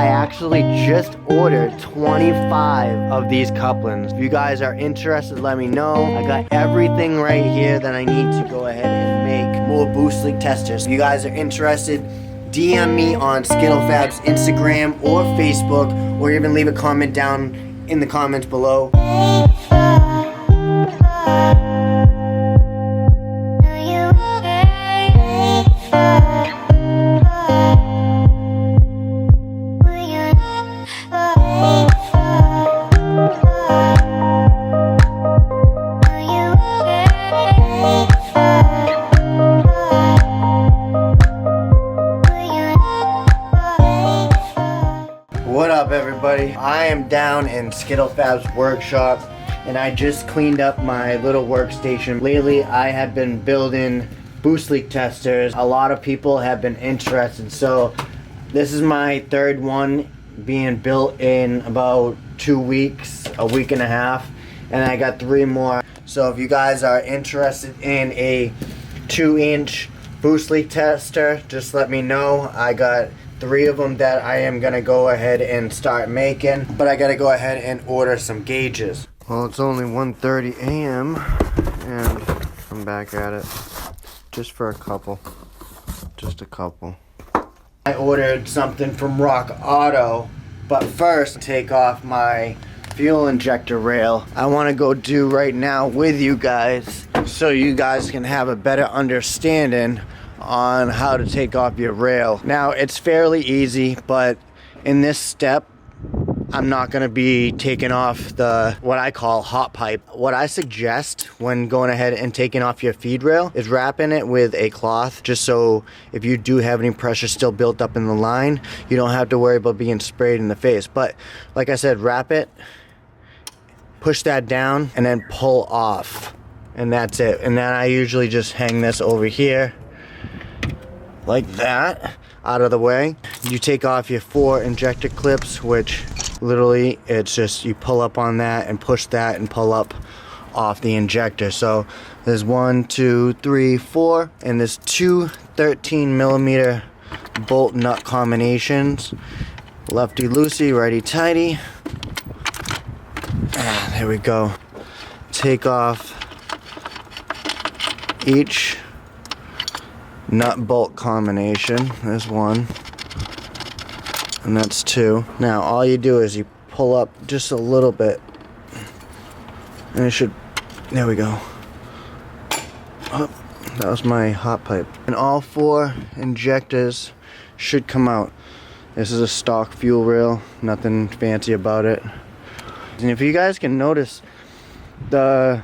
I actually just ordered 25 of these couplings. If you guys are interested, let me know. I got everything right here that I need to go ahead and make more boost leak testers. If you guys are interested, DM me on SkittleFab's Instagram or Facebook, or even leave a comment down in the comments below. What up, everybody? I am down in SkittleFab's workshop, and I just cleaned up my little workstation. Lately, I have been building boost leak testers. A lot of people have been interested, so this is my third one being built in about 2 weeks, a week and a half, and I got 3 more. So if you guys are interested in a 2-inch boost leak tester, just let me know. I got 3 of them that I am gonna go ahead and start making, but I gotta go ahead and order some gauges. Well, it's only 1:30 a.m. and I'm back at it just for a couple, just a couple. I ordered something from Rock Auto, but first take off my fuel injector rail. I want to go do right now with you guys so you guys can have a better understanding on how to take off your rail. Now, it's fairly easy, but in this step I'm not going to be taking off the what I call hot pipe. What I suggest when going ahead and taking off your feed rail is wrapping it with a cloth, just so if you do have any pressure still built up in the line, you don't have to worry about being sprayed in the face. But like I said, wrap it, push that down, and then pull off, and that's it. And then I usually just hang this over here like that, out of the way. You take off your 4 injector clips, which literally it's just you pull up on that and push that and pull up off the injector. So there's 1, 2, 3, 4, and there's 2 13mm bolt nut combinations. Lefty loosey, righty tighty. There we go. Take off each nut bolt combination. There's 1, and that's 2. Now all you do is you pull up just a little bit, and it should, there we go. Oh, that was my hot pipe. And all 4 injectors should come out. This is a stock fuel rail, nothing fancy about it. And if you guys can notice, the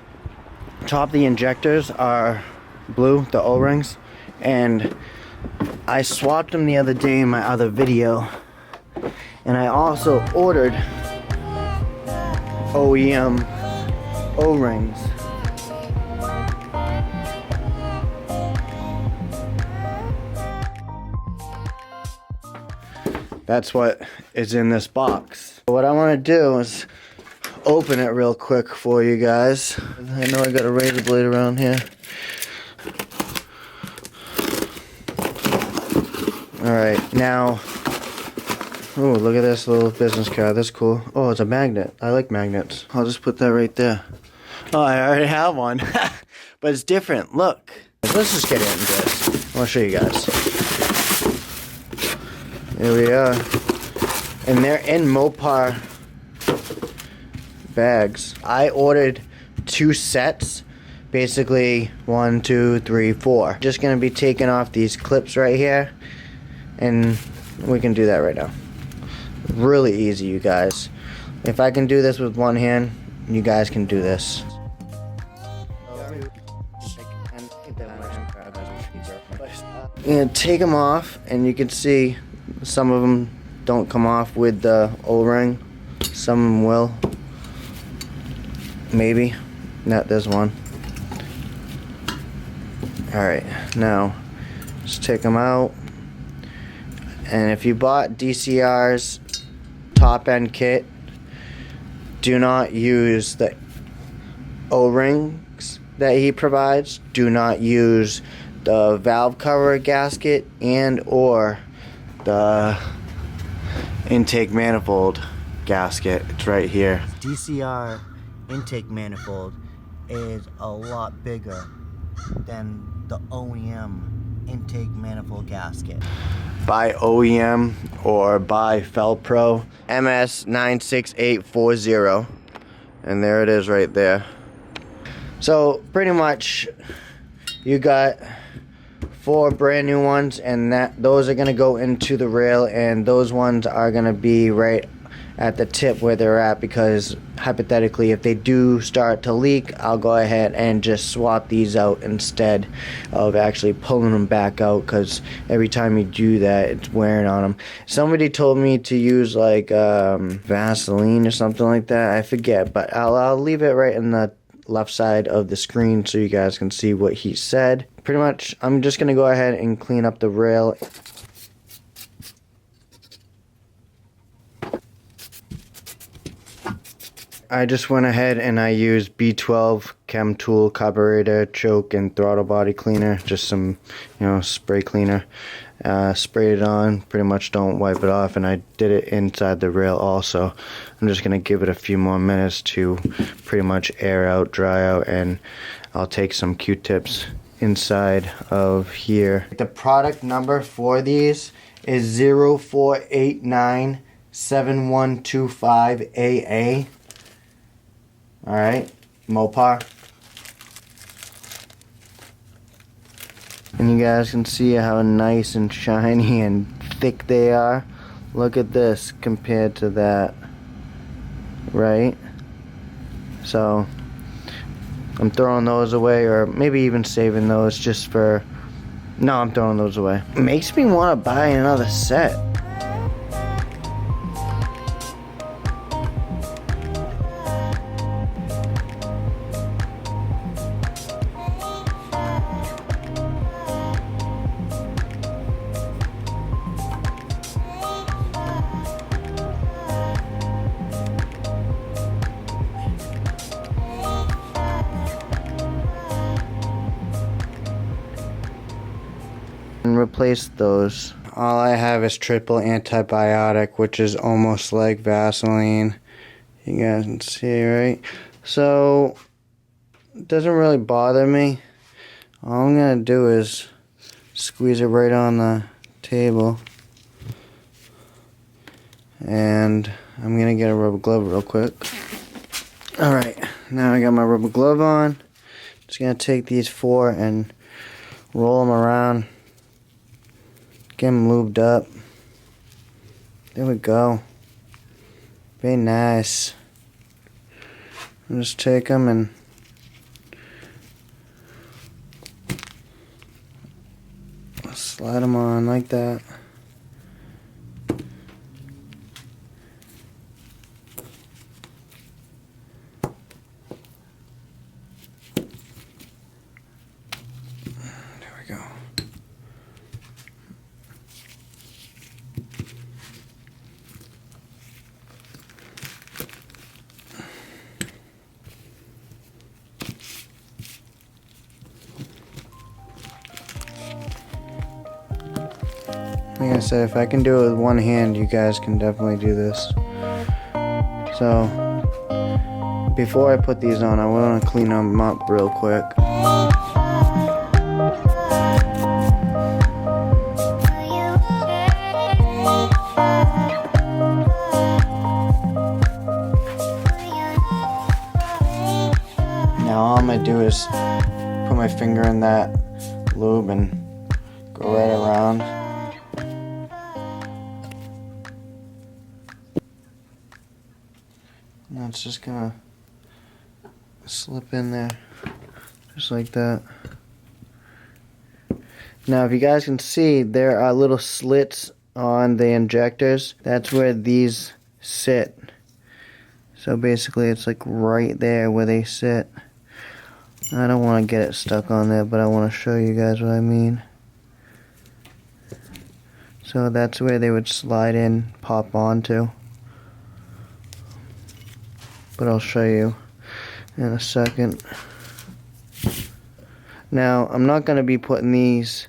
top of the injectors are blue, the O-rings, and I swapped them the other day in my other video. And I also ordered OEM O-rings. That's what is in this box. What I want to do is open it real quick for you guys. I know I got a razor blade around here. Alright, now, oh, look at this little business card. That's cool. Oh, it's a magnet. I like magnets. I'll just put that right there. Oh, I already have one. But it's different. Look. Let's just get into this. I'll show you guys. There we are. And they're in Mopar bags. I ordered 2 sets. Basically 1, 2, 3, 4. Just gonna be taking off these clips right here, and we can do that right now. Really easy, you guys. If I can do this with one hand, you guys can do this. And take them off, and you can see some of them don't come off with the O-ring. Some of them will. Maybe. Not this one. Alright, now just take them out. And if you bought DCR's top end kit, do not use the O-rings that he provides. Do not use the valve cover gasket and or the intake manifold gasket. It's right here. DCR intake manifold is a lot bigger than the OEM intake manifold gasket. By OEM or by Felpro MS96840, and there it is right there. So pretty much you got 4 brand new ones, and those are gonna go into the rail, and those ones are gonna be right at the tip where they're at, because hypothetically if they do start to leak, I'll go ahead and just swap these out instead of actually pulling them back out, because every time you do that it's wearing on them. Somebody told me to use like Vaseline or something like that, I forget, but I'll leave it right in the left side of the screen so you guys can see what he said. Pretty much I'm just gonna go ahead and clean up the rail. I just went ahead and I used B12 Chem Tool carburetor, choke, and throttle body cleaner. Just some, spray cleaner. Sprayed it on, pretty much don't wipe it off, and I did it inside the rail also. I'm just going to give it a few more minutes to pretty much air out, dry out, and I'll take some Q-tips inside of here. The product number for these is 04897125AA. Alright, Mopar. And you guys can see how nice and shiny and thick they are. Look at this compared to that, right? So I'm throwing those away, or maybe even saving those just for... No, I'm throwing those away. It makes me want to buy another set. And replace those. All I have is triple antibiotic, which is almost like Vaseline. You guys can see, right? So it doesn't really bother me. All I'm gonna do is squeeze it right on the table, and I'm gonna get a rubber glove real quick. Alright, now I got my rubber glove on. Just gonna take these 4 and roll them around. Get them lubed up. There we go. Very nice. I'll just take them and slide them on like that. There we go. Like I said, if I can do it with one hand, you guys can definitely do this. So, before I put these on, I want to clean them up real quick. Now all I'm going to do is put my finger in that lube and go right around. Now it's just gonna slip in there, just like that. Now if you guys can see, there are little slits on the injectors. That's where these sit. So basically it's like right there where they sit. I don't want to get it stuck on there, but I want to show you guys what I mean. So that's where they would slide in, pop onto. But I'll show you in a second. Now, I'm not going to be putting these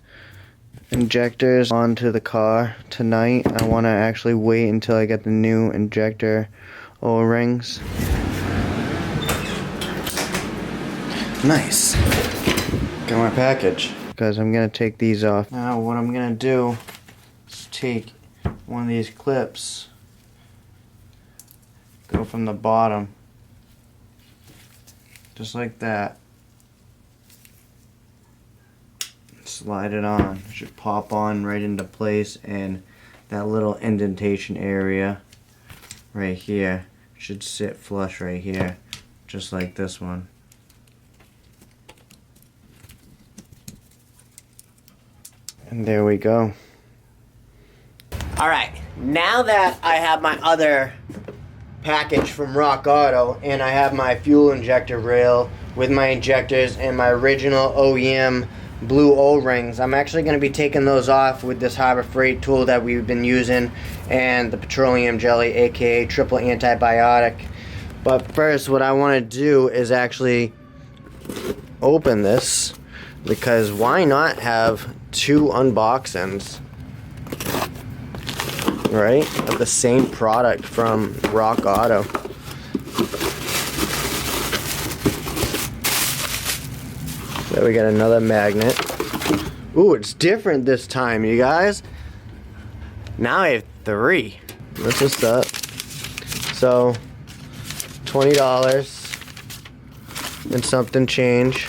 injectors onto the car tonight. I want to actually wait until I get the new injector O-rings. Nice. Got my package. Because I'm going to take these off. Now what I'm going to do is take one of these clips, go from the bottom, just like that. Slide it on. It should pop on right into place, and that little indentation area right here should sit flush right here, just like this one. And there we go. Alright, now that I have my other package from Rock Auto and I have my fuel injector rail with my injectors and my original OEM blue O-rings, I'm actually going to be taking those off with this Harbor Freight tool that we've been using and the petroleum jelly, aka triple antibiotic. But first, what I want to do is actually open this, because why not have two unboxings, right, of the same product from Rock Auto. So we got another magnet. Ooh, it's different this time, you guys. Now I have three. This is up. So $20 and something change.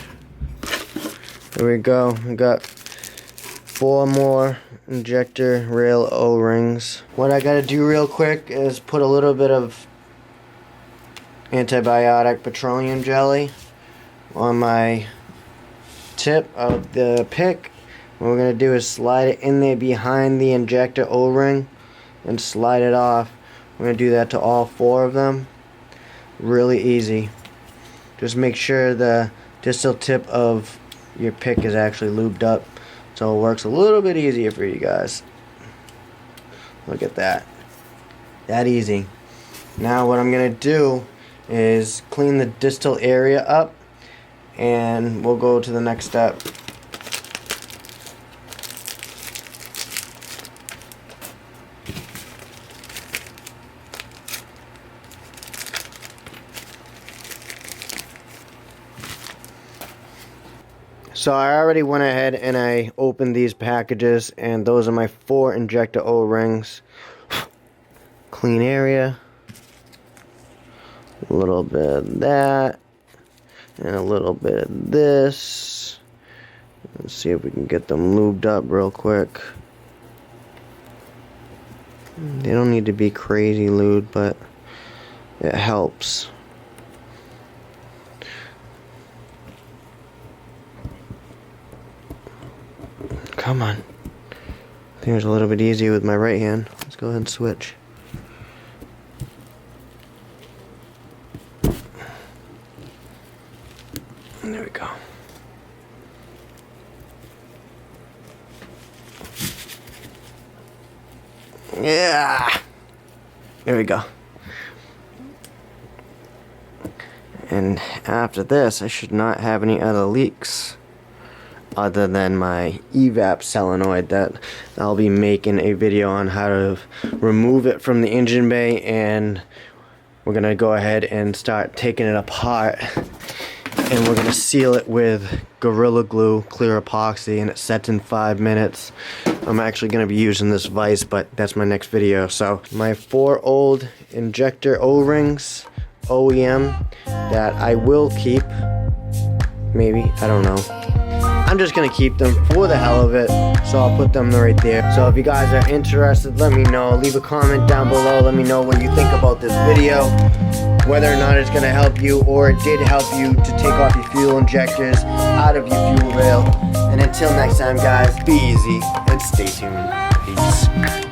There we go. We got 4 more injector rail O-rings. What I gotta do real quick is put a little bit of antibiotic petroleum jelly on my tip of the pick. What we're gonna do is slide it in there behind the injector O-ring and slide it off. We're gonna do that to all 4 of them. Really easy. Just make sure the distal tip of your pick is actually lubed up, so it works a little bit easier for you guys. Look at that. That easy. Now what I'm gonna do is clean the distal area up, and we'll go to the next step. So I already went ahead and I opened these packages, and those are my 4 injector O-rings. Clean area. A little bit of that. And a little bit of this. Let's see if we can get them lubed up real quick. They don't need to be crazy lubed, but it helps. Come on. I think it's a little bit easier with my right hand. Let's go ahead and switch. There we go. Yeah. There we go. And after this, I should not have any other leaks other than my evap solenoid that I'll be making a video on how to remove it from the engine bay, and we're gonna go ahead and start taking it apart, and we're gonna seal it with Gorilla Glue clear epoxy, and it sets in 5 minutes. I'm actually gonna be using this vise, but that's my next video. So my 4 old injector O-rings, OEM, that I will keep, maybe, I don't know. I'm just gonna keep them for the hell of it, so I'll put them right there. So if you guys are interested, let me know. Leave a comment down below. Let me know what you think about this video, whether or not it's gonna help you or it did help you to take off your fuel injectors out of your fuel rail. And until next time, guys, be easy and stay tuned. Peace.